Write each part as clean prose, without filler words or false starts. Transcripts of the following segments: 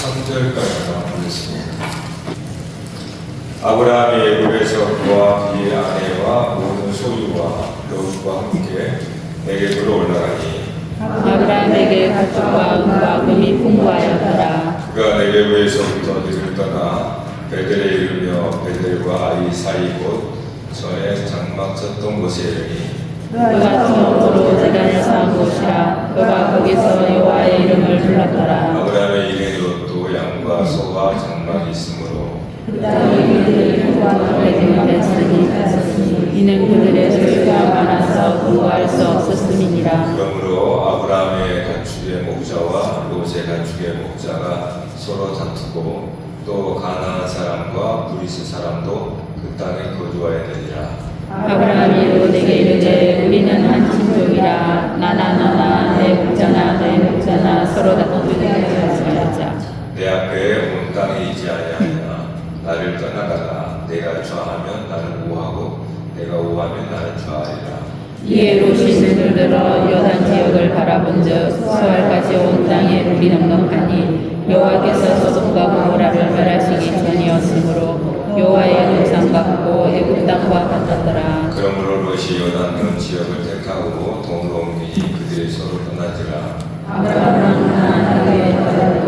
3절까지 보겠습니다. 아브라함이 애굽에서 그와 그의 아내와 모든 소유와 롯과 함께 내게 들어올라가니 아브라함에게 가축과 은과 금이 풍부하였더라. 그가 네게부에서부터 들을 떠나 베델에 이르며 베델과 아이 사이 곧 전에 장막 쳤던 곳에 이르니 그가 처음으로 제단을 쌓은 곳이라. 그가 거기서 여호와의 이름을 불렀더라. 아브라함의 일행 롯도 양과 소와 장막이 있으므로 그 땅이 그들을 구하게 되었으니 이는 그들의 소유가 많아서 구할 수 없었음이니라. 그러므로 아브라함의 가축의 목자와 롯의 가축의 목자가 서로 다투고 또 가나안 사람과 브리스 사람도 그 땅에 거주하였느니라. 아브라함이 롯에게 이르되 우리는 한 친족이라. 나나 내 목자나 내 목자나 서로 다투게 하지 말자. 내 앞에 온 땅에 있지 아니하냐. 나를 떠나가라. 내가 좌하면 나는 우하고 내가 우하면 나는 좌하리라. 이에 롯이 눈을 들어 요단 지역을 바라본즉 수알까지 온 땅에 물이 넉넉하니 여호와께서 소돔과 고모라를 멸하시기 전이었으므로 여호와의 동상 같고 애굽 땅과 같았더라. 그러므로 롯이 요단강 지역을 택하고 동으로 옮기니 그들이 서로 떠나지라. 아브라함은 하나님의 바다도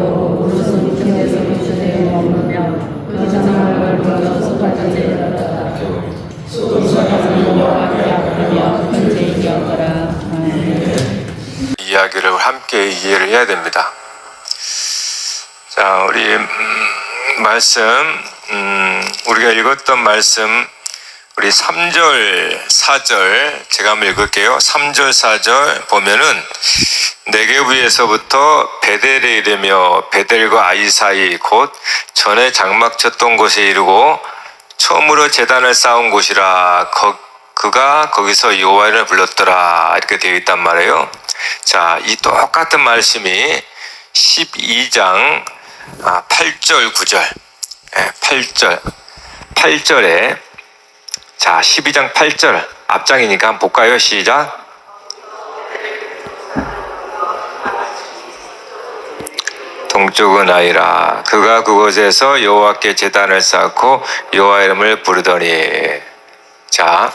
롯은 그에서 교체되어 머물며 그 장막을 보며 소돔까지 이르렀다. 이렇게 봅니다. 소돔 사람은 여호와와 계약하며 현재인이었더라. 이야기를 함께 이해를 해야 됩니다. 자, 우리 말씀, 우리가 읽었던 말씀, 우리 3절, 4절 제가 한번 읽을게요. 3절, 4절 보면은 네게부에서부터 베델에 이르며 베델과 아이 사이 곧 전에 장막 쳤던 곳에 이르고 처음으로 제단을 쌓은 곳이라. 그가 거기서 여호와를 불렀더라. 이렇게 되어 있단 말이에요. 자, 이 똑같은 말씀이 12장 8절, 9절, 8절에 자, 12장 8절 앞장이니까 한번 볼까요? 시작. 동쪽은 아이라. 그가 그곳에서 여호와께 제단을 쌓고 여호와 이름을 부르더니. 자,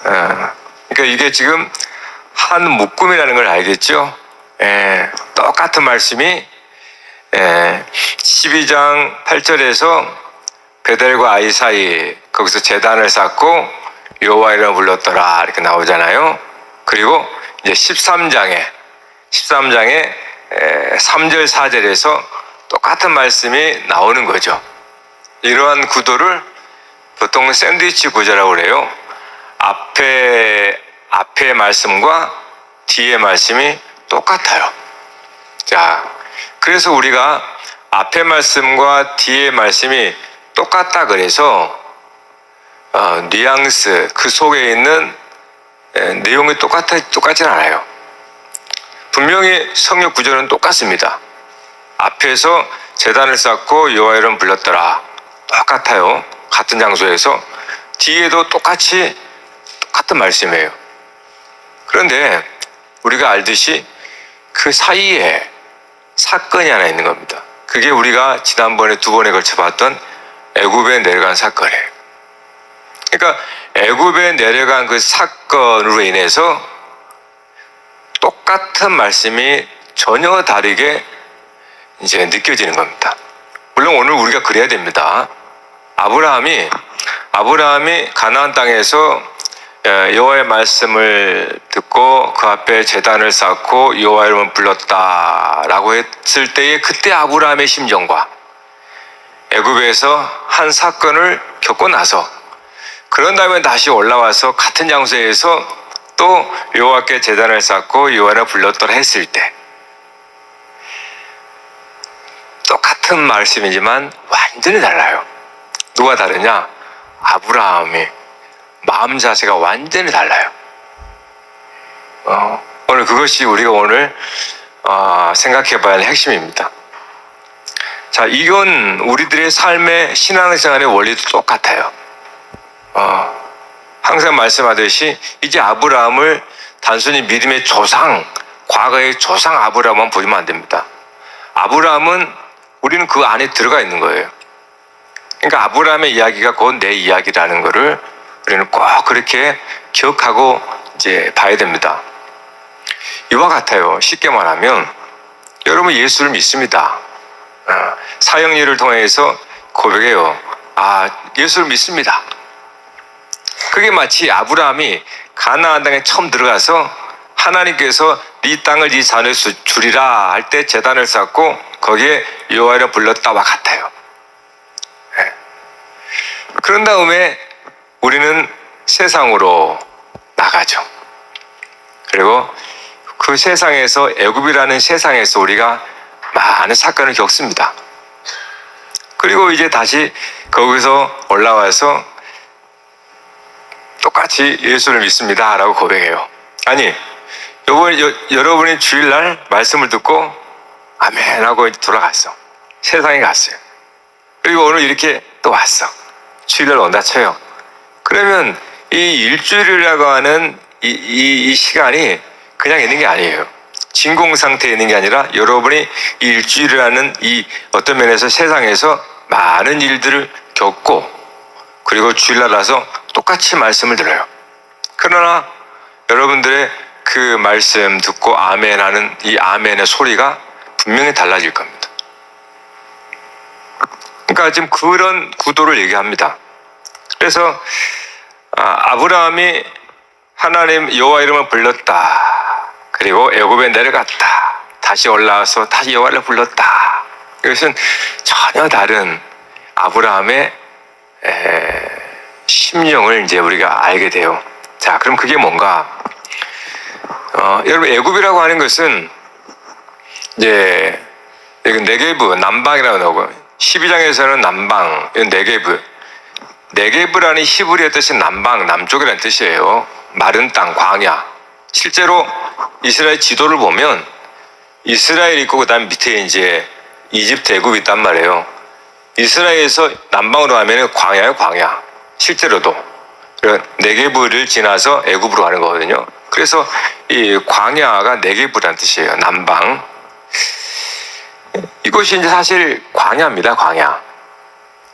그러니까 이게 지금 한 묶음이라는 걸 알겠죠? 똑같은 말씀이 12장 8절에서 베델과 아이 사이 거기서 제단을 쌓고 여호와 이름을 불렀더라 이렇게 나오잖아요. 그리고 이제 13장에 3절 4절에서 똑같은 말씀이 나오는 거죠. 이러한 구도를 보통 샌드위치 구조라고 그래요. 앞에 말씀과 뒤에 말씀이 똑같아요. 자, 그래서 우리가 앞에 말씀과 뒤에 말씀이 똑같다 그래서 뉘앙스, 그 속에 있는 내용이 똑같진 않아요. 분명히 성역 구조는 똑같습니다. 앞에서 제단을 쌓고 여호와 이름 불렀더라. 똑같아요. 같은 장소에서. 뒤에도 똑같은 말씀이에요. 그런데 우리가 알듯이 그 사이에 사건이 하나 있는 겁니다. 그게 우리가 지난번에 2번에 걸쳐 봤던 애굽에 내려간 사건이에요. 그러니까 애굽에 내려간 그 사건으로 인해서 똑같은 말씀이 전혀 다르게 이제 느껴지는 겁니다. 물론 오늘 우리가 그래야 됩니다. 아브라함이 가나안 땅에서 여호와의 말씀을 듣고 그 앞에 제단을 쌓고 여호와 이름을 불렀다라고 했을 때의 그때 아브라함의 심정과 애굽에서 한 사건을 겪고 나서 그런 다음에 다시 올라와서 같은 장소에서 또 여호와께 제단을 쌓고 여호와를 불렀더라 했을 때 똑같은 말씀이지만 완전히 달라요. 누가 다르냐? 아브라함이 마음 자세가 완전히 달라요. 오늘 그것이 우리가 오늘 생각해 봐야 할 핵심입니다. 자, 이건 우리들의 삶의 신앙생활의 원리도 똑같아요. 항상 말씀하듯이 이제 아브라함을 단순히 믿음의 조상, 과거의 조상 아브라함만 보시면 안 됩니다. 아브라함은 우리는 그 안에 들어가 있는 거예요. 그러니까 아브라함의 이야기가 곧 내 이야기라는 거를 우리는 꼭 그렇게 기억하고 이제 봐야 됩니다. 이와 같아요. 쉽게 말하면 여러분 예수를 믿습니다. 사형리를 통해서 고백해요. 예수를 믿습니다. 그게 마치 아브라함이 가나안 땅에 처음 들어가서 하나님께서 네 땅을 네 자녀에 주리라 할 때 제단을 쌓고 거기에 여호와를 불렀다와 같아요. 그런 다음에 우리는 세상으로 나가죠. 그리고 그 세상에서 애굽이라는 세상에서 우리가 많은 사건을 겪습니다. 그리고 이제 다시 거기서 올라와서 똑같이 예수를 믿습니다 라고 고백해요. 아니 여러분이 주일날 말씀을 듣고 아멘 하고 돌아갔어. 세상에 갔어요. 그리고 오늘 이렇게 또 왔어. 주일날 온다 쳐요. 그러면 이 일주일이라고 하는 이 시간이 그냥 있는 게 아니에요. 진공 상태에 있는 게 아니라 여러분이 이 일주일이라는 이 어떤 면에서 세상에서 많은 일들을 겪고 그리고 주일날 와서 똑같이 말씀을 들어요. 그러나 여러분들의 그 말씀 듣고 아멘 하는 이 아멘의 소리가 분명히 달라질 겁니다. 그러니까 지금 그런 구도를 얘기합니다. 그래서 아브라함이 하나님 여호와 이름을 불렀다. 그리고 애굽에 내려갔다. 다시 올라와서 다시 여호와를 불렀다. 이것은 전혀 다른 아브라함의 심령을 이제 우리가 알게 돼요. 자, 그럼 그게 뭔가? 여러분 애굽이라고 하는 것은 이제 네게브 남방이라고 나오고 12장에서는 남방, 네게브라는 히브리어 뜻이 남방, 남쪽이라는 뜻이에요. 마른 땅, 광야. 실제로 이스라엘 지도를 보면 이스라엘 있고 그다음 밑에 이제 이집트, 애굽이 있단 말이에요. 이스라엘에서 남방으로 가면 광야예요, 광야. 실제로도. 네게브를 지나서 애굽으로 가는 거거든요. 그래서 이 광야가 네게브라는 뜻이에요. 남방. 이것이 이제 사실 광야입니다, 광야.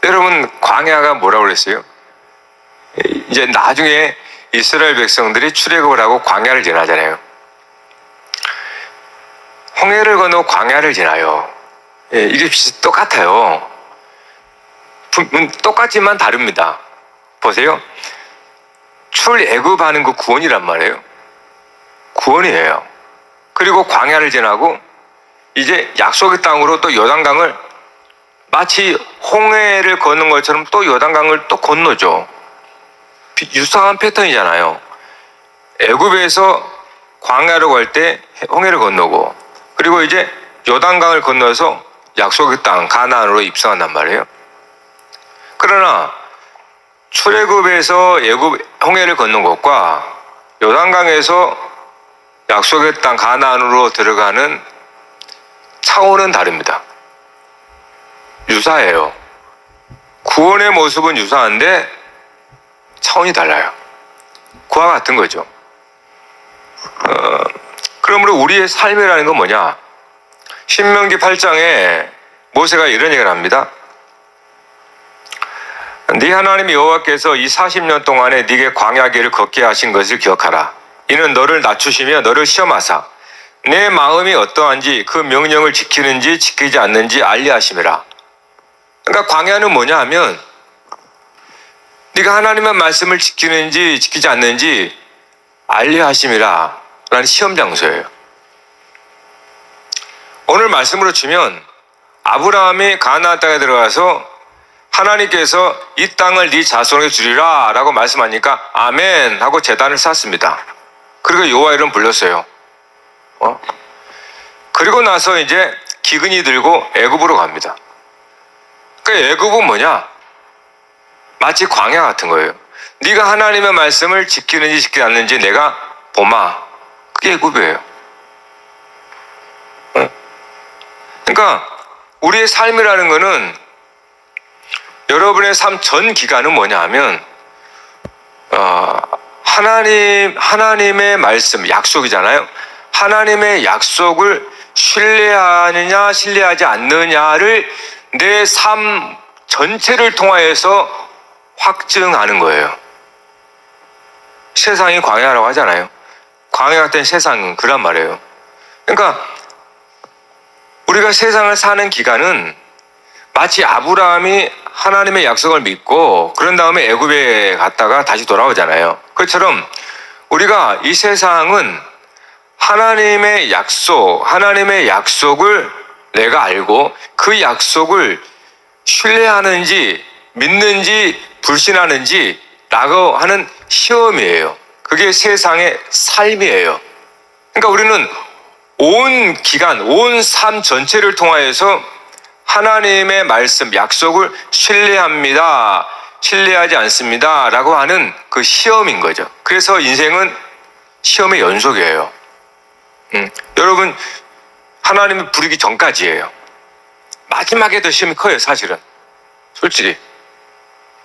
여러분, 광야가 뭐라고 그랬어요? 이제 나중에 이스라엘 백성들이 출애굽을 하고 광야를 지나잖아요. 홍해를 건너 광야를 지나요. 이게 똑같아요. 똑같지만 다릅니다. 보세요. 출애굽하는 그 구원이란 말이에요. 구원이에요. 그리고 광야를 지나고 이제 약속의 땅으로 또 요단강을 마치 홍해를 걷는 것처럼 또 요단강을 또 건너죠. 유사한 패턴이잖아요. 애굽에서 광야로 갈 때 홍해를 건너고 그리고 이제 요단강을 건너서 약속의 땅 가나안으로 입성한단 말이에요. 그러나 출애굽에서 애굽 홍해를 걷는 것과 요단강에서 약속의 땅 가나안으로 들어가는 차원은 다릅니다. 유사해요. 구원의 모습은 유사한데 차원이 달라요. 그와 같은 거죠. 그러므로 우리의 삶이라는 건 뭐냐? 신명기 8장에 모세가 이런 얘기를 합니다. 네 하나님 여호와께서 이 40년 동안에 네게 광야 길을 걷게 하신 것을 기억하라. 이는 너를 낮추시며 너를 시험하사 내 마음이 어떠한지 그 명령을 지키는지 지키지 않는지 알려 하심이라. 그러니까 광야는 뭐냐 하면 네가 하나님의 말씀을 지키는지 지키지 않는지 알려 하심이라 라는 시험 장소예요. 오늘 말씀으로 치면 아브라함이 가나안 땅에 들어가서 하나님께서 이 땅을 네 자손에게 주리라 라고 말씀하니까 아멘 하고 제단을 쌓습니다. 그리고 여호와 이름 불렀어요. 그리고 나서 이제 기근이 들고 애굽으로 갑니다. 그러니까 애굽은 뭐냐? 마치 광야 같은 거예요. 네가 하나님의 말씀을 지키는지 지키지 않는지 내가 보마. 그게 애굽이에요. 그러니까 우리의 삶이라는 거는 여러분의 삶 전 기간은 뭐냐 하면 하나님의 말씀, 약속이잖아요. 하나님의 약속을 신뢰하느냐 신뢰하지 않느냐를 내 삶 전체를 통하여서 확증하는 거예요. 세상이 광야라고 하잖아요. 광야 같은 세상은 그란 말이에요. 그러니까 우리가 세상을 사는 기간은 마치 아브라함이 하나님의 약속을 믿고 그런 다음에 애굽에 갔다가 다시 돌아오잖아요. 그처럼 우리가 이 세상은 하나님의 약속을 내가 알고 그 약속을 신뢰하는지 믿는지 불신하는지 라고 하는 시험이에요. 그게 세상의 삶이에요. 그러니까 우리는 온 기간, 온 삶 전체를 통하여서 하나님의 말씀, 약속을 신뢰합니다. 신뢰하지 않습니다. 라고 하는 그 시험인 거죠. 그래서 인생은 시험의 연속이에요. 여러분, 하나님을 부르기 전까지예요. 마지막에 더 시험이 커요, 사실은. 솔직히.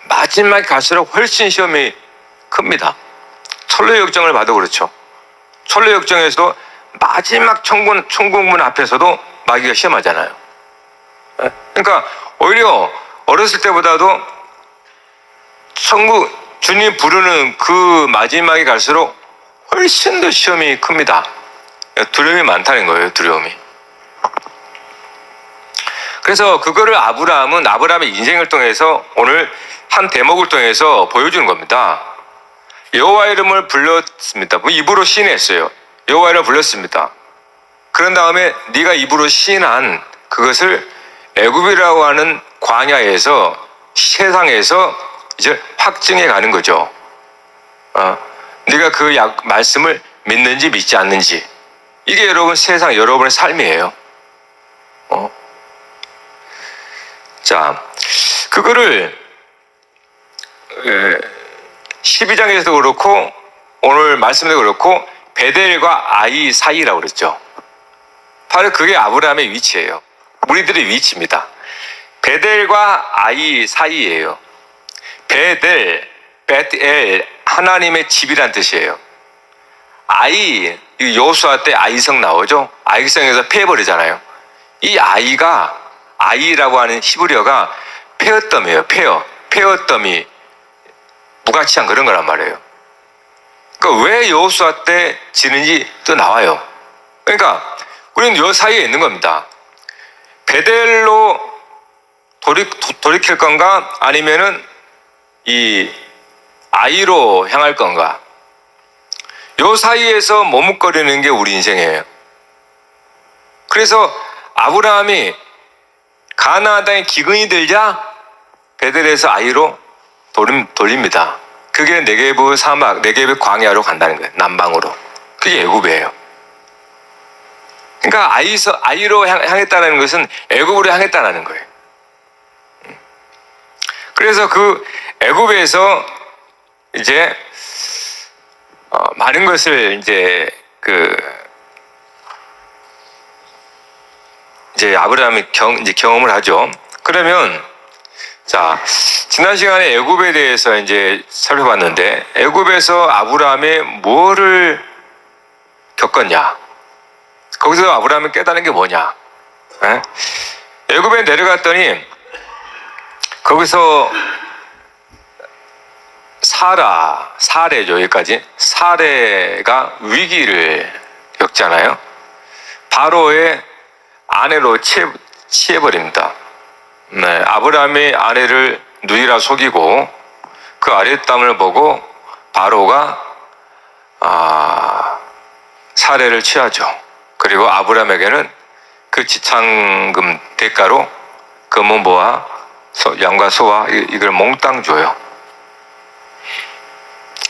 마지막에 갈수록 훨씬 시험이 큽니다. 철로 역정을 봐도 그렇죠. 철로 역정에서도 마지막 천국문 앞에서도 마귀가 시험하잖아요. 그러니까 오히려 어렸을 때보다도 천국 주님 부르는 그 마지막에 갈수록 훨씬 더 시험이 큽니다. 두려움이 많다는 거예요. 두려움이. 그래서 그거를 아브라함의 인생을 통해서 오늘 한 대목을 통해서 보여주는 겁니다. 여호와 이름을 불렀습니다. 입으로 시인했어요. 여호와 이름을 불렀습니다. 그런 다음에 네가 입으로 시인한 그것을 애굽이라고 하는 광야에서 세상에서 이제 확증해 가는 거죠. 네가 그 말씀을 믿는지 믿지 않는지. 이게 여러분 세상 여러분의 삶이에요. 자, 그거를 12장에서도 그렇고 오늘 말씀도 그렇고 베델과 아이 사이라고 그랬죠. 바로 그게 아브라함의 위치예요. 우리들의 위치입니다. 베델과 아이 사이예요. 베델, 베트엘, 하나님의 집이란 뜻이에요. 아이, 여호수아 때 아이성 나오죠. 아이성에서 패해버리잖아요. 이 아이라고 하는 히브리어가 페어덤이에요. 페어덤이 무가치한 그런 거란 말이에요. 그러니까 왜 여호수아 때 지는지 또 나와요. 그러니까 우리는 요 사이에 있는 겁니다. 베델로 돌이킬 건가 아니면은 이 아이로 향할 건가. 요 사이에서 머뭇거리는 게 우리 인생이에요. 그래서 아브라함이 가나안 땅에 기근이 들자 베델에서 아이로 돌립니다. 그게 네게브 사막, 네게브 광야로 간다는 거예요. 남방으로. 그게 애굽이에요. 그러니까 아이로 향했다는 것은 애굽으로 향했다는 거예요. 그래서 그 애굽에서 이제 많은 것을 이제 아브라함이 경험을 하죠. 그러면 자, 지난 시간에 애굽에 대해서 이제 살펴봤는데 애굽에서 아브라함이 뭐를 겪었냐? 거기서 아브라함이 깨달은 게 뭐냐? 애굽에 내려갔더니 거기서 사레죠. 여기까지. 사레가 위기를 겪잖아요. 바로의 아내로 취해버립니다. 네, 아브라함이 아내를 누이라 속이고 그 아랫담을 보고 바로가 사례를 취하죠. 그리고 아브라함에게는 그 지참금 대가로 금은보와 양과 소와 이걸 몽땅 줘요.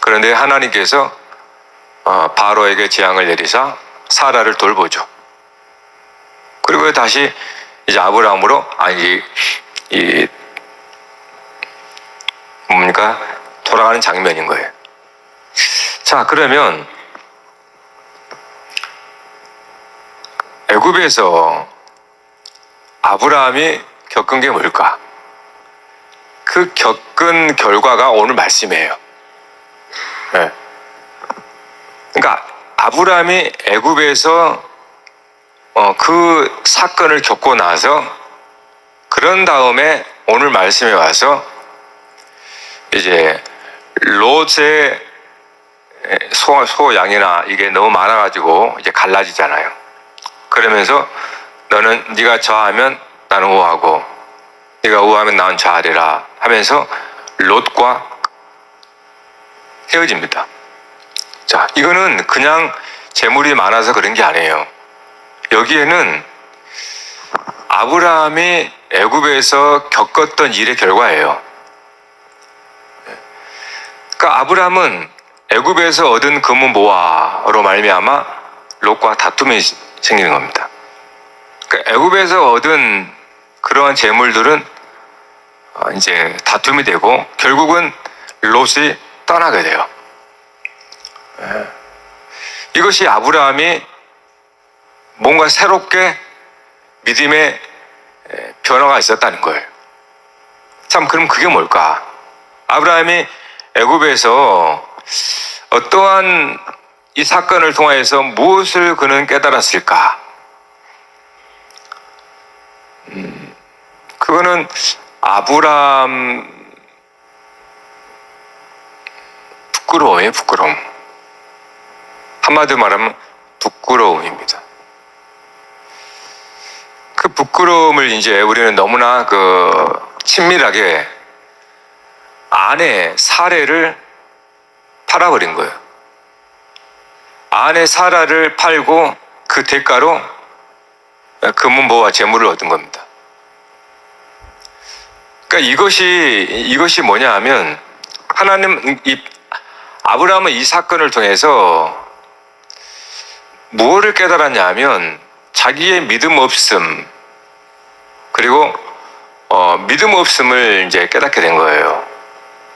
그런데 하나님께서 바로에게 재앙을 내리사 사라를 돌보죠. 그리고 다시 이제 아브라함으로 돌아가는 장면인 거예요. 자, 그러면 애굽에서 아브라함이 겪은 게 뭘까? 그 겪은 결과가 오늘 말씀이에요. 네. 그러니까 아브라함이 애굽에서 그 사건을 겪고 나서 그런 다음에 오늘 말씀에 와서 이제 롯의 소양이나 이게 너무 많아가지고 이제 갈라지잖아요. 그러면서 너는 네가 저하면 나는 우하고 네가 우하면 나는 저하리라 하면서 롯과 헤어집니다. 자, 이거는 그냥 재물이 많아서 그런 게 아니에요. 여기에는 아브라함이 애굽에서 겪었던 일의 결과예요. 그러니까 아브라함은 애굽에서 얻은 금은 모아로 말미암아 롯과 다툼이 생기는 겁니다. 그러니까 애굽에서 얻은 그러한 재물들은 이제 다툼이 되고 결국은 롯이 떠나게 돼요. 이것이 아브라함이 뭔가 새롭게 믿음의 변화가 있었다는 거예요. 참, 그럼 그게 뭘까? 아브라함이 애굽에서 어떠한 이 사건을 통해서 무엇을 그는 깨달았을까? 그거는 아브라함 부끄러워요, 부끄러움. 한마디로 말하면 부끄러움입니다. 그 부끄러움을 이제 우리는 너무나 친밀하게 아내 사례를 팔아버린 거예요. 아내 사라를 팔고 그 대가로 금은보와 재물을 얻은 겁니다. 그러니까 이것이 뭐냐 하면 아브라함은 이 사건을 통해서 무엇을 깨달았냐 하면 자기의 믿음 없음, 그리고 믿음 없음을 이제 깨닫게 된 거예요.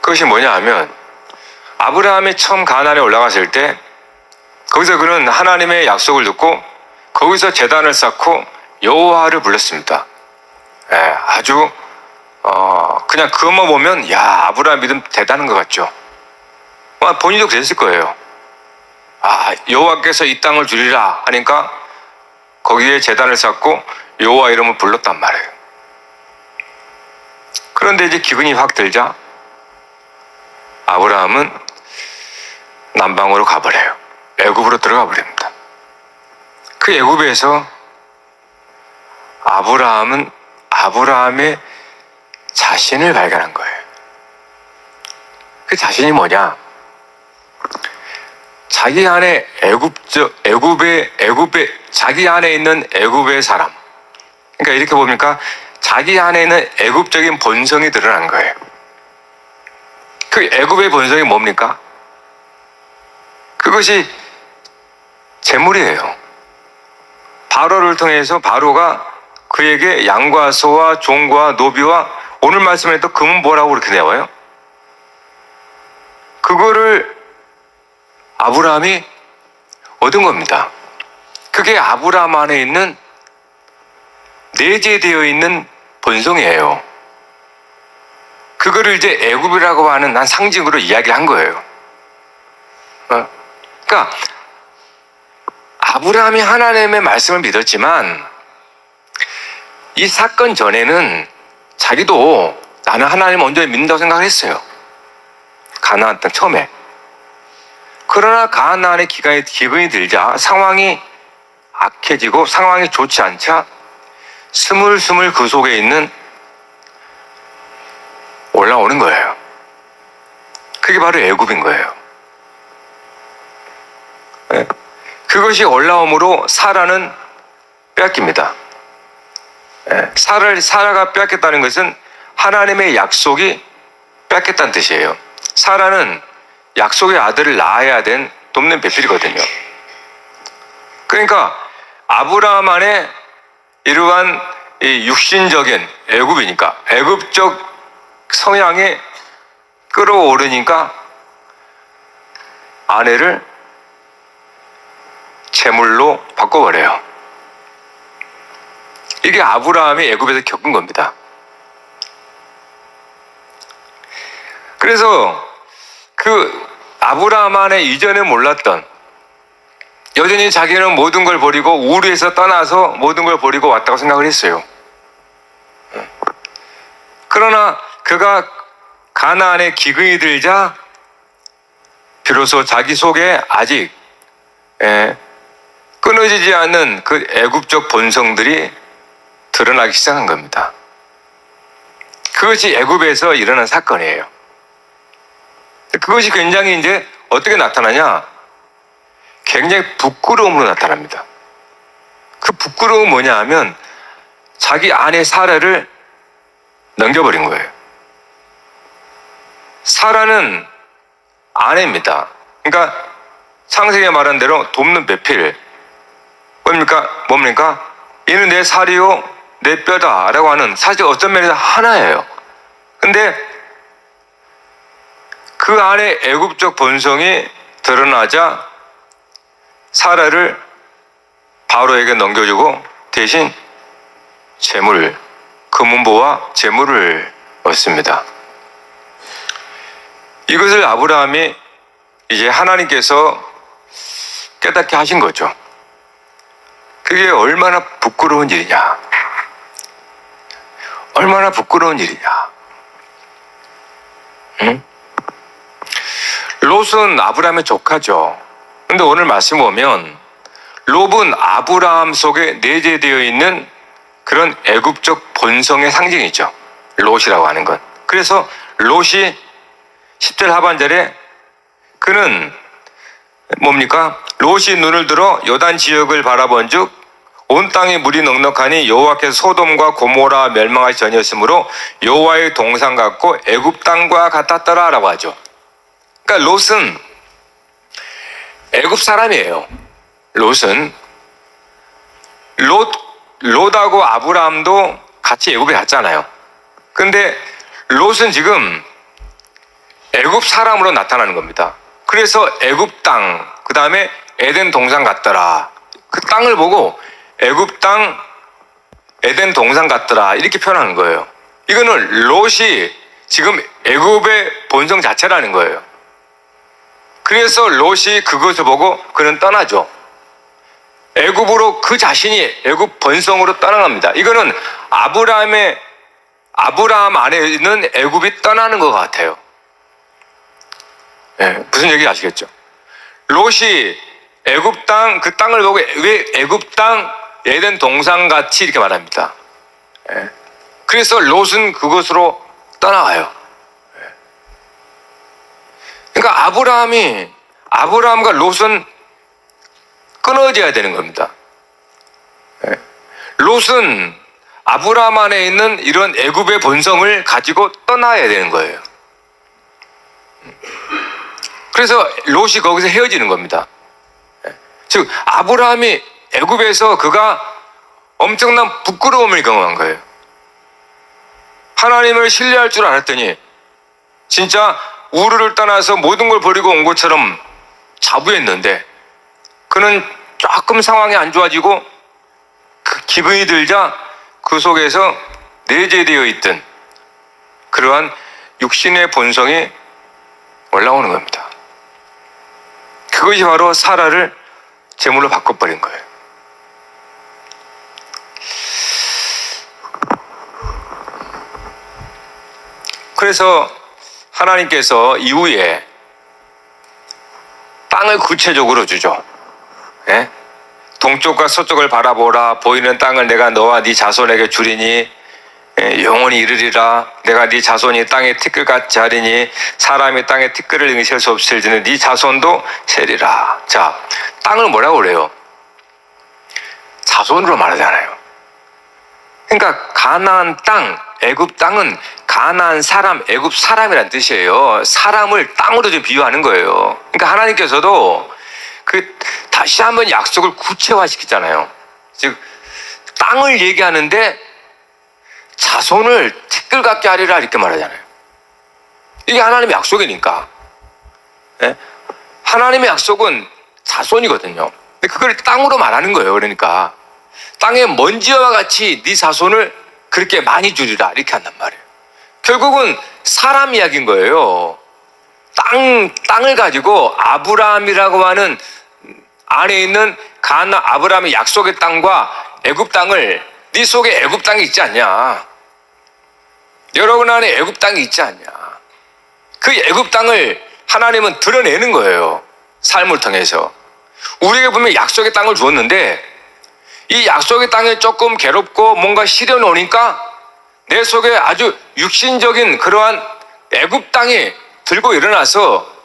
그것이 뭐냐 하면 아브라함이 처음 가나안에 올라갔을 때 거기서 그는 하나님의 약속을 듣고 거기서 제단을 쌓고 여호와를 불렀습니다. 아주 그냥 그것만 보면 아브라함 믿음 대단한 것 같죠. 본인도 그랬을 거예요. 여호와께서 이 땅을 주리라 하니까 거기에 제단을 쌓고 여호와 이름을 불렀단 말이에요. 그런데 이제 기근이 확 들자 아브라함은 남방으로 가버려요. 애굽으로 들어가 버립니다. 그 애굽에서 아브라함의 자신을 발견한 거예요. 그 자신이 뭐냐? 자기 안에 자기 안에 있는 애굽의 사람. 그러니까 이렇게 보니까 자기 안에 있는 애굽적인 본성이 드러난 거예요. 그 애굽의 본성이 뭡니까? 그것이 재물이에요. 바로를 통해서 바로가 그에게 양과 소와 종과 노비와 오늘 말씀에 또 금은 뭐라고 그렇게 나와요? 그거를 아브라함이 얻은 겁니다. 그게 아브라함 안에 있는 내재되어 있는 본성이에요. 그거를 이제 애굽이라고 하는 난 상징으로 이야기한 거예요. 그러니까 아브라함이 하나님의 말씀을 믿었지만 이 사건 전에는 자기도 나는 하나님 먼저 믿는다고 생각을 했어요. 가나안 땅 처음에. 그러나 가나안의 기근이 들자 상황이 악해지고 상황이 좋지 않자 스물스물 그 속에 있는 올라오는 거예요. 그게 바로 애굽인 거예요. 그것이 올라옴으로 사라는 빼앗깁니다. 사라가 빼앗겼다는 것은 하나님의 약속이 빼앗겼다는 뜻이에요. 사라는 약속의 아들을 낳아야 된 돕는 배필이거든요. 그러니까 아브라함 안에 이러한 이 육신적인 애굽이니까 애굽적 성향이 끌어오르니까 아내를 제물로 바꿔버려요. 이게 아브라함이 애굽에서 겪은 겁니다. 그래서 그 아브라함 안에 이전에 몰랐던 여전히 자기는 모든 걸 버리고 우르에서 떠나서 모든 걸 버리고 왔다고 생각을 했어요. 그러나 그가 가나안에 기근이 들자 비로소 자기 속에 아직 끊어지지 않는 그 애굽적 본성들이 드러나기 시작한 겁니다. 그것이 애굽에서 일어난 사건이에요. 그것이 굉장히 이제 어떻게 나타나냐? 굉장히 부끄러움으로 나타납니다. 그 부끄러움은 뭐냐 하면 자기 아내 사라를 넘겨버린 거예요. 사라는 아내입니다. 그러니까 창세기에 말한 대로 돕는 배필. 뭡니까? 이는 내 살이요 내 뼈다 라고 하는, 사실 어떤 면에서 하나예요. 근데 그 안에 애굽적 본성이 드러나자 사라를 바로에게 넘겨주고 대신 금은보와 재물을 얻습니다. 이것을 아브라함이 이제 하나님께서 깨닫게 하신 거죠. 그게 얼마나 부끄러운 일이냐. 얼마나 부끄러운 일이냐. 응? 롯은 아브라함의 조카죠. 근데 오늘 말씀 보면 롯은 아브라함 속에 내재되어 있는 그런 애굽적 본성의 상징이죠. 롯이라고 하는 건. 그래서 롯이 10절 하반절에 그는 뭡니까? 롯이 눈을 들어 요단 지역을 바라본즉 온 땅에 물이 넉넉하니 여호와께서 소돔과 고모라 멸망하기 전이었으므로 여호와의 동산 같고 애굽 땅과 같았더라라고 하죠. 그러니까 롯은 애굽 사람이에요. 롯하고 아브라함도 같이 애굽에 갔잖아요. 근데 롯은 지금 애굽 사람으로 나타나는 겁니다. 그래서 애굽 땅, 그 다음에 에덴 동산 같더라. 그 땅을 보고 애굽 땅, 에덴 동산 같더라. 이렇게 표현하는 거예요. 이거는 롯이 지금 애굽의 본성 자체라는 거예요. 그래서 롯이 그것을 보고 그는 떠나죠. 애굽으로 그 자신이 애굽 본성으로 떠나갑니다. 이거는 아브라함 안에 있는 애굽이 떠나는 것 같아요. 무슨 얘기인지 아시겠죠? 롯이 애굽 땅, 그 땅을 보고 왜 애굽 땅, 에덴 동산 같이 이렇게 말합니다. 그래서 롯은 그것으로 떠나가요. 그러니까 아브라함과 롯은 끊어져야 되는 겁니다. 롯은 아브라함 안에 있는 이런 애굽의 본성을 가지고 떠나야 되는 거예요. 그래서 롯이 거기서 헤어지는 겁니다. 즉 아브라함이 애굽에서 그가 엄청난 부끄러움을 경험한 거예요. 하나님을 신뢰할 줄 알았더니 진짜 우르를 떠나서 모든 걸 버리고 온 것처럼 자부했는데 그는 조금 상황이 안 좋아지고 그 기분이 들자 그 속에서 내재되어 있던 그러한 육신의 본성이 올라오는 겁니다. 그것이 바로 사라를 제물로 바꿔버린 거예요. 그래서 하나님께서 이후에 땅을 구체적으로 주죠. 동쪽과 서쪽을 바라보라. 보이는 땅을 내가 너와 네 자손에게 주리니 영원히 이르리라. 내가 네 자손이 땅의 티끌같이 하리니 사람이 땅의 티끌을 응시할 수 없을지는 네 자손도 세리라. 자, 땅을 뭐라고 그래요? 자손으로 말하잖아요. 그러니까 가나안 땅, 애굽 땅은 가나안 사람, 애굽 사람이란 뜻이에요. 사람을 땅으로 좀 비유하는 거예요. 그러니까 하나님께서도 다시 한번 약속을 구체화시키잖아요. 즉 땅을 얘기하는데 자손을 티끌 같게 하리라 이렇게 말하잖아요. 이게 하나님의 약속이니까. 하나님의 약속은 자손이거든요. 근데 그걸 땅으로 말하는 거예요. 그러니까 땅의 먼지와 같이 네 자손을 그렇게 많이 주리라 이렇게 한단 말이에요. 결국은 사람 이야기인 거예요. 땅을 가지고 아브라함이라고 하는 안에 있는 가나안 아브라함의 약속의 땅과 애굽 땅을, 네 속에 애굽 땅이 있지 않냐? 여러분 안에 애굽 땅이 있지 않냐? 그 애굽 땅을 하나님은 드러내는 거예요. 삶을 통해서. 우리에게 분명히 약속의 땅을 주었는데 이 약속의 땅에 조금 괴롭고 뭔가 시련이 오니까 내 속에 아주 육신적인 그러한 애굽 땅이 들고 일어나서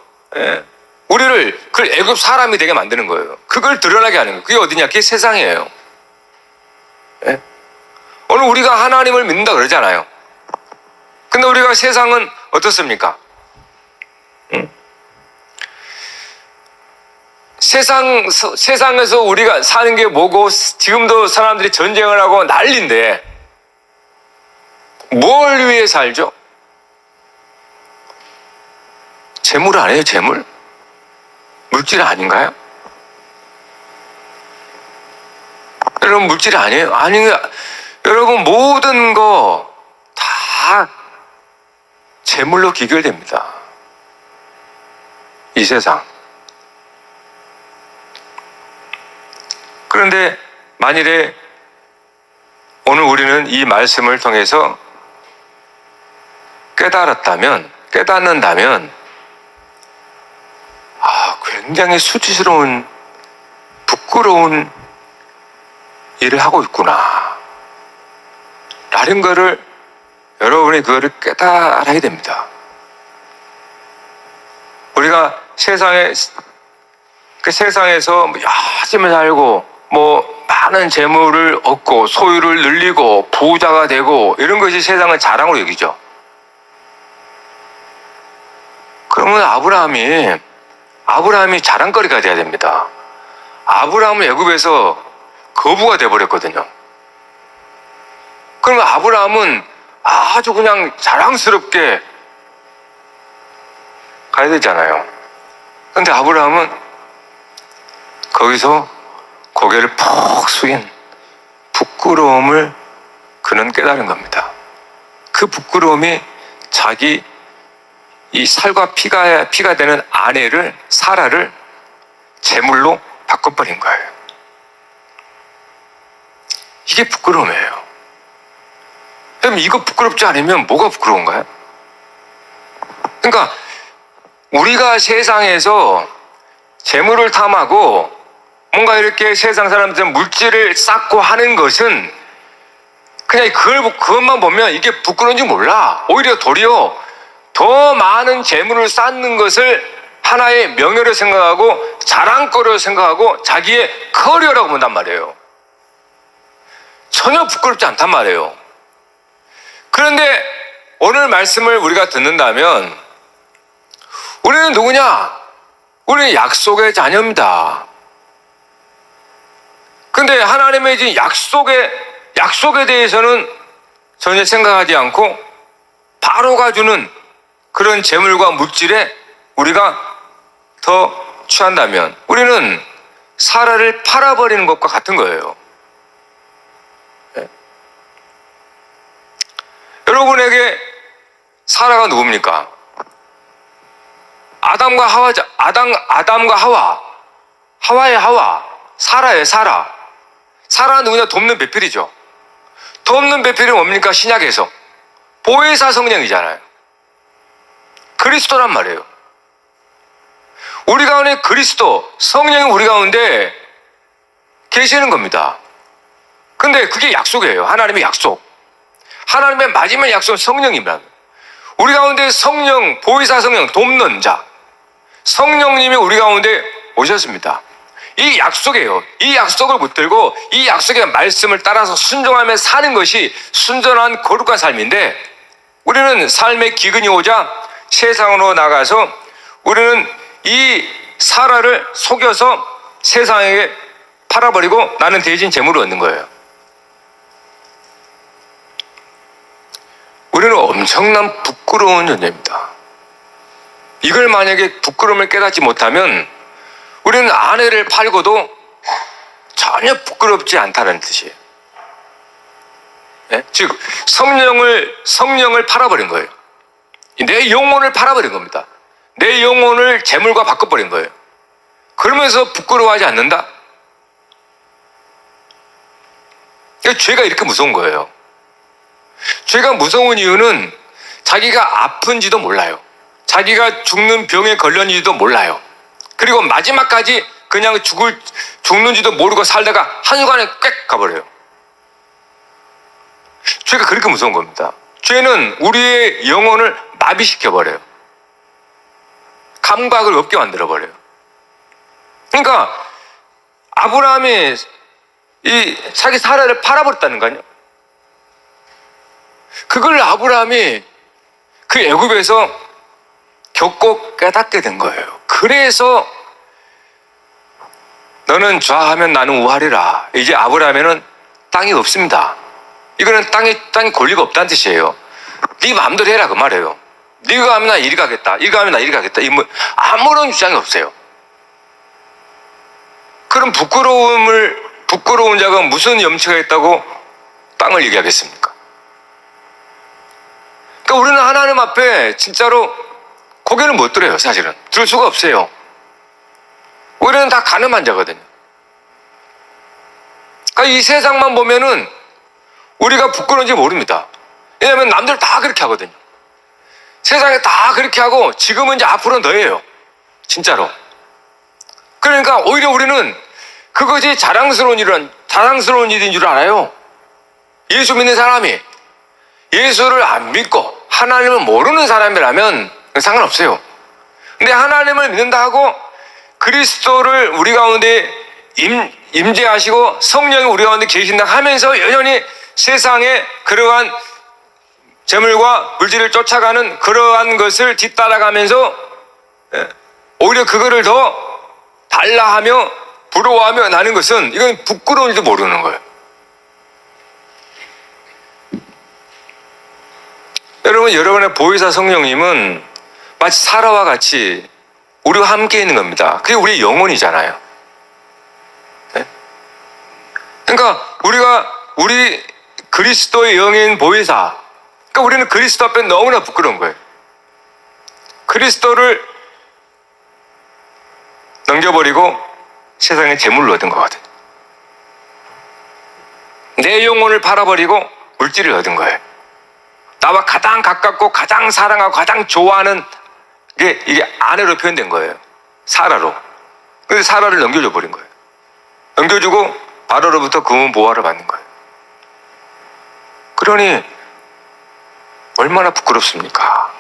우리를 그 애굽 사람이 되게 만드는 거예요. 그걸 드러나게 하는 거예요. 그게 어디냐? 그게 세상이에요. 오늘 우리가 하나님을 믿는다 그러잖아요. 근데 우리가 세상은 어떻습니까? 세상에서 우리가 사는 게 뭐고, 지금도 사람들이 전쟁을 하고 난리인데 뭘 위해 살죠? 재물 아니에요? 재물? 물질 아닌가요? 여러분, 물질 아니에요? 여러분, 모든 거 다 재물로 귀결됩니다. 이 세상. 그런데 만일에 오늘 우리는 이 말씀을 통해서 깨닫는다면 굉장히 수치스러운, 부끄러운 일을 하고 있구나 라는 거를, 여러분이 그거를 깨달아야 됩니다. 우리가 세상에서 열심히 살고 많은 재물을 얻고 소유를 늘리고 부자가 되고 이런 것이 세상은 자랑으로 여기죠. 그러면 아브라함이 자랑거리가 돼야 됩니다. 아브라함은 애굽에서 거부가 돼버렸거든요. 그러면 아브라함은 아주 그냥 자랑스럽게 가야 되잖아요. 그런데 아브라함은 거기서 고개를 푹 숙인 부끄러움을 그는 깨달은 겁니다. 그 부끄러움이 자기 이 살과 피가 되는 아내를, 사라를 제물로 바꿔버린 거예요. 이게 부끄러움이에요. 그럼 이거 부끄럽지 않으면 뭐가 부끄러운가요? 그러니까 우리가 세상에서 재물을 탐하고 뭔가 이렇게 세상 사람들은 물질을 쌓고 하는 것은 그냥 그것만 보면 이게 부끄러운지 몰라. 오히려 도리어 더 많은 재물을 쌓는 것을 하나의 명예로 생각하고 자랑거리로 생각하고 자기의 커리어라고 본단 말이에요. 전혀 부끄럽지 않단 말이에요. 그런데 오늘 말씀을 우리가 듣는다면 우리는 누구냐? 우리는 약속의 자녀입니다. 근데 하나님의 이 약속에 대해서는 전혀 생각하지 않고 바로가 주는 그런 재물과 물질에 우리가 더 취한다면 우리는 사라를 팔아버리는 것과 같은 거예요. 네. 여러분에게 사라가 누굽니까? 아담과 하와, 하와의 하와, 사라의 사라. 사라는 누구냐? 돕는 배필이죠. 돕는 배필이 뭡니까? 신약에서 보혜사 성령이잖아요. 그리스도란 말이에요. 우리 가운데 그리스도, 성령이 우리 가운데 계시는 겁니다. 근데 그게 약속이에요. 하나님의 약속. 하나님의 마지막 약속은 성령입니다. 우리 가운데 성령, 보혜사 성령, 돕는 자, 성령님이 우리 가운데 오셨습니다. 이 약속이에요. 이 약속을 붙들고 이 약속의 말씀을 따라서 순종하며 사는 것이 순전한 거룩한 삶인데, 우리는 삶의 기근이 오자 세상으로 나가서 우리는 이 사라를 속여서 세상에게 팔아버리고 나는 대신 재물을 얻는 거예요. 우리는 엄청난 부끄러운 존재입니다. 이걸 만약에 부끄러움을 깨닫지 못하면 우리는 아내를 팔고도 전혀 부끄럽지 않다는 뜻이에요. 네? 즉 성령을 팔아버린 거예요. 내 영혼을 팔아버린 겁니다. 내 영혼을 재물과 바꿔버린 거예요. 그러면서 부끄러워하지 않는다? 그러니까 죄가 이렇게 무서운 거예요. 죄가 무서운 이유는 자기가 아픈지도 몰라요. 자기가 죽는 병에 걸렸는지도 몰라요. 그리고 마지막까지 그냥 죽는지도 모르고 살다가 한순간에 꽥 가버려요. 죄가 그렇게 무서운 겁니다. 죄는 우리의 영혼을 마비시켜버려요. 감각을 없게 만들어버려요. 그러니까 아브라함이 자기 사라를 팔아버렸다는 거아니에요. 그걸 아브라함이 그 애굽에서 겪고 깨닫게 된 거예요. 그래서 너는 좌하면 나는 우하리라. 이제 아브라함에는 땅이 없습니다. 이거는 땅이 권리가 없다는 뜻이에요. 네 마음대로 해라 그 말이에요. 네가 하면 나 이리 가겠다. 이거 하면 나 이리 가겠다. 아무런 주장이 없어요. 그럼 부끄러운 자가 무슨 염치가 있다고 땅을 얘기하겠습니까? 그러니까 우리는 하나님 앞에 진짜로 고개를 못 들어요. 사실은 들 수가 없어요. 우리는 다 가늠한 자거든요. 그러니까 이 세상만 보면은 우리가 부끄러운지 모릅니다. 왜냐하면 남들 다 그렇게 하거든요. 세상에 다 그렇게 하고 지금은 이제 앞으로는 더해요. 진짜로. 그러니까 오히려 우리는 그것이 자랑스러운 일인 줄 알아요. 예수 믿는 사람이 예수를 안 믿고 하나님을 모르는 사람이라면 상관없어요. 근데 하나님을 믿는다 하고 그리스도를 우리 가운데 임재하시고 성령이 우리 가운데 계신다 하면서 여전히 세상에 그러한 재물과 물질을 쫓아가는 그러한 것을 뒤따라가면서 오히려 그거를 더 달라하며 부러워하며 나는 것은 이건 부끄러운지도 모르는 거예요. 여러분의 보혜사 성령님은 마치 사라와 같이 우리와 함께 있는 겁니다. 그게 우리의 영혼이잖아요. 네? 그러니까 우리 그리스도의 영인 보혜사, 그러니까 우리는 그리스도 앞에 너무나 부끄러운 거예요. 그리스도를 넘겨버리고 세상에 재물을 얻은 거거든. 내 영혼을 팔아버리고 물질을 얻은 거예요. 나와 가장 가깝고 가장 사랑하고 가장 좋아하는 게 이게 아내로 표현된 거예요. 사라로. 그래서 사라를 넘겨줘 버린 거예요. 넘겨주고 바로로부터 금은 보화를 받는 거예요. 그러니 얼마나 부끄럽습니까?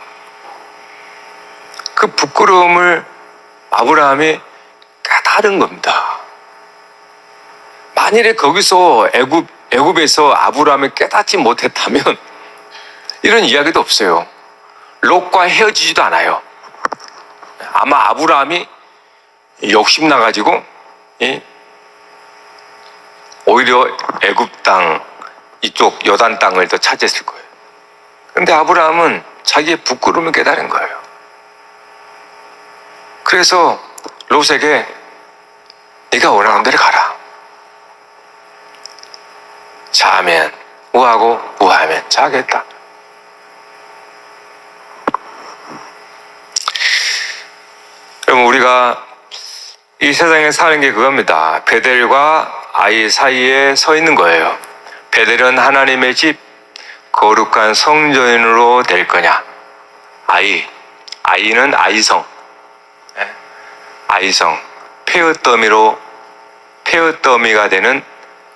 그 부끄러움을 아브라함이 깨달은 겁니다. 만일에 거기서 애굽에서 아브라함이 깨닫지 못했다면 이런 이야기도 없어요. 롯과 헤어지지도 않아요. 아마 아브라함이 욕심나가지고 오히려 애굽 땅 이쪽 요단 땅을 더 차지했을 거예요. 그런데 아브라함은 자기의 부끄러움을 깨달은 거예요. 그래서 롯에게 네가 원하는 대로 가라. 자하면 우하고 우하면 자하겠다. 여러분, 우리가 이 세상에 사는 게 그겁니다. 베델과 아이 사이에 서 있는 거예요. 베델은 하나님의 집, 거룩한 성전으로 될 거냐. 아이는 아이성, 폐허더미가 되는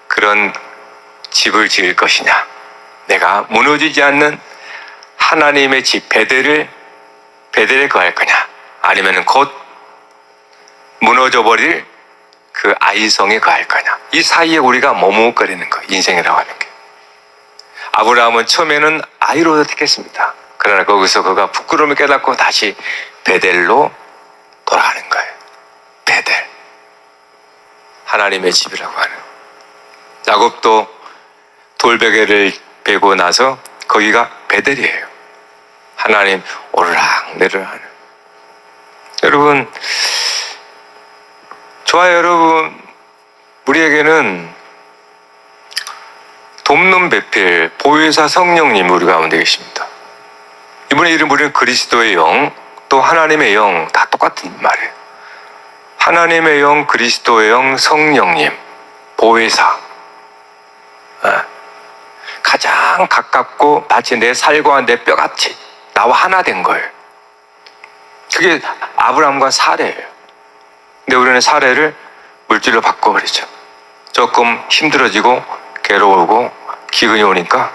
그런 집을 지을 것이냐. 내가 무너지지 않는 하나님의 집 베델에 거할 거냐. 아니면 곧 무너져버릴 그 아이성에 거할 거냐. 이 사이에 우리가 머뭇거리는 거, 인생이라고 하는 게. 아브라함은 처음에는 아이로 택했습니다. 그러나 거기서 그가 부끄러움을 깨닫고 다시 베델로 돌아가는 거예요. 베델, 하나님의 집이라고 하는. 야곱도 돌베개를 베고 나서 거기가 베델이에요. 하나님 오르락내리락 하는. 여러분, 좋아요. 여러분, 우리에게는 돕는 배필 보혜사 성령님 우리 가운데 계십니다. 이분의 이름 우리는 그리스도의 영, 또 하나님의 영 다 똑같은 말이에요. 하나님의 영, 그리스도의 영, 성령님, 보혜사. 가장 가깝고 마치 내 살과 내 뼈같이 나와 하나 된 거예요. 그게 아브라함과 사례예요. 근데 우리는 사례를 물질로 바꿔버리죠. 조금 힘들어지고 괴로우고 기근이 오니까.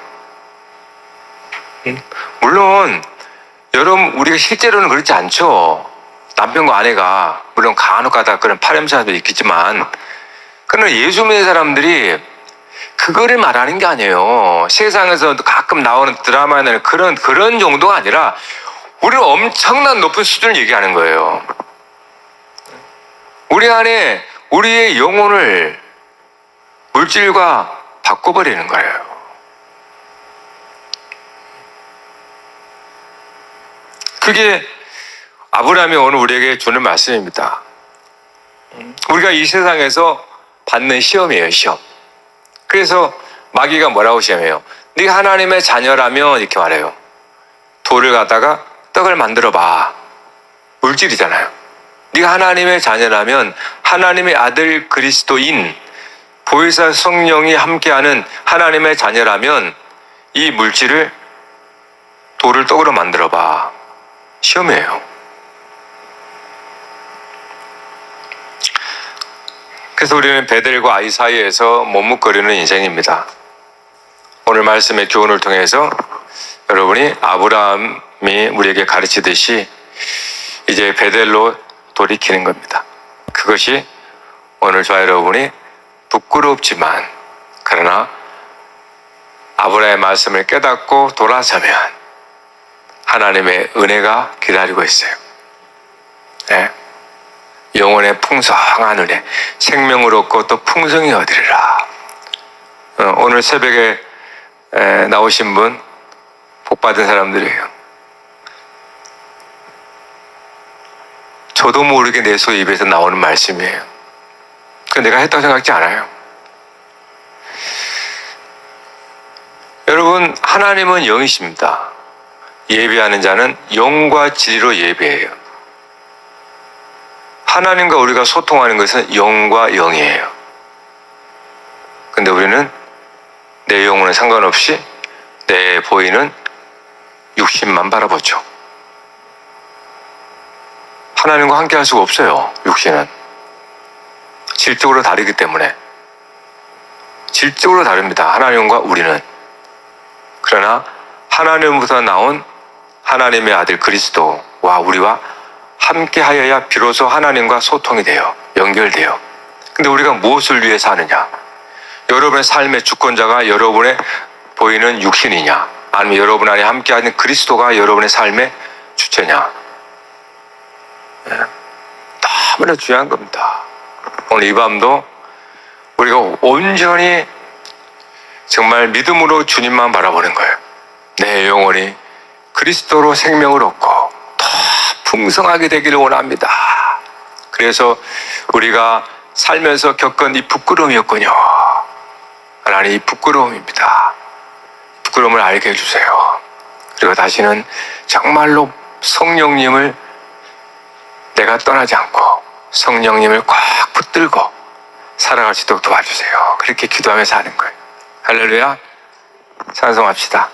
물론 여러분 우리가 실제로는 그렇지 않죠. 남편과 아내가 물론 간혹 가다 그런 파렴치한도 있겠지만, 그러나 예수 믿는 사람들이 그거를 말하는 게 아니에요. 세상에서 가끔 나오는 드라마나 그런 정도가 아니라 우리는 엄청난 높은 수준을 얘기하는 거예요. 우리 안에 우리의 영혼을 물질과 바꿔버리는 거예요. 그게 아브라함이 오늘 우리에게 주는 말씀입니다. 우리가 이 세상에서 받는 시험이에요, 시험. 그래서 마귀가 뭐라고 시험해요? 네가 하나님의 자녀라면 이렇게 말해요. 돌을 갖다가 떡을 만들어 봐. 물질이잖아요. 네가 하나님의 자녀라면, 하나님의 아들 그리스도인 보혜사 성령이 함께하는 하나님의 자녀라면 이 물질을 돌을 떡으로 만들어 봐. 시험이에요. 그래서 우리는 베델과 아이 사이에서 머뭇거리는 인생입니다. 오늘 말씀의 교훈을 통해서 여러분이 아브라함이 우리에게 가르치듯이 이제 베델로 돌이키는 겁니다. 그것이 오늘 저와 여러분이 부끄럽지만 그러나 아브라함의 말씀을 깨닫고 돌아서면 하나님의 은혜가 기다리고 있어요. 네? 영혼의 풍성한 은혜, 생명을 얻고 또 풍성히 얻으리라. 오늘 새벽에 나오신 분 복받은 사람들이에요. 저도 모르게 내 속 입에서 나오는 말씀이에요. 그건 내가 했다고 생각하지 않아요. 여러분, 하나님은 영이십니다. 예배하는 자는 영과 진리로 예배해요. 하나님과 우리가 소통하는 것은 영과 영이에요. 근데 우리는 내 영혼에 상관없이 내 보이는 육신만 바라보죠. 하나님과 함께 할 수가 없어요, 육신은. 질적으로 다르기 때문에. 질적으로 다릅니다, 하나님과 우리는. 그러나 하나님부터 나온 하나님의 아들 그리스도와 우리와 함께 하여야 비로소 하나님과 소통이 돼요. 연결돼요. 근데 우리가 무엇을 위해 사느냐? 여러분의 삶의 주권자가 여러분의 보이는 육신이냐? 아니면 여러분 안에 함께하는 그리스도가 여러분의 삶의 주체냐? 너무나 중요한 겁니다. 오늘 이 밤도 우리가 온전히 정말 믿음으로 주님만 바라보는 거예요. 내 영혼이 그리스도로 생명을 얻고 더 풍성하게 되기를 원합니다. 그래서 우리가 살면서 겪은 이 부끄러움이었군요. 하나님, 이 부끄러움입니다. 부끄러움을 알게 해주세요. 그리고 다시는 정말로 성령님을 내가 떠나지 않고 성령님을 꽉 붙들고 살아갈 수 있도록 도와주세요. 그렇게 기도하며 사는 거예요. 할렐루야. 찬송합시다.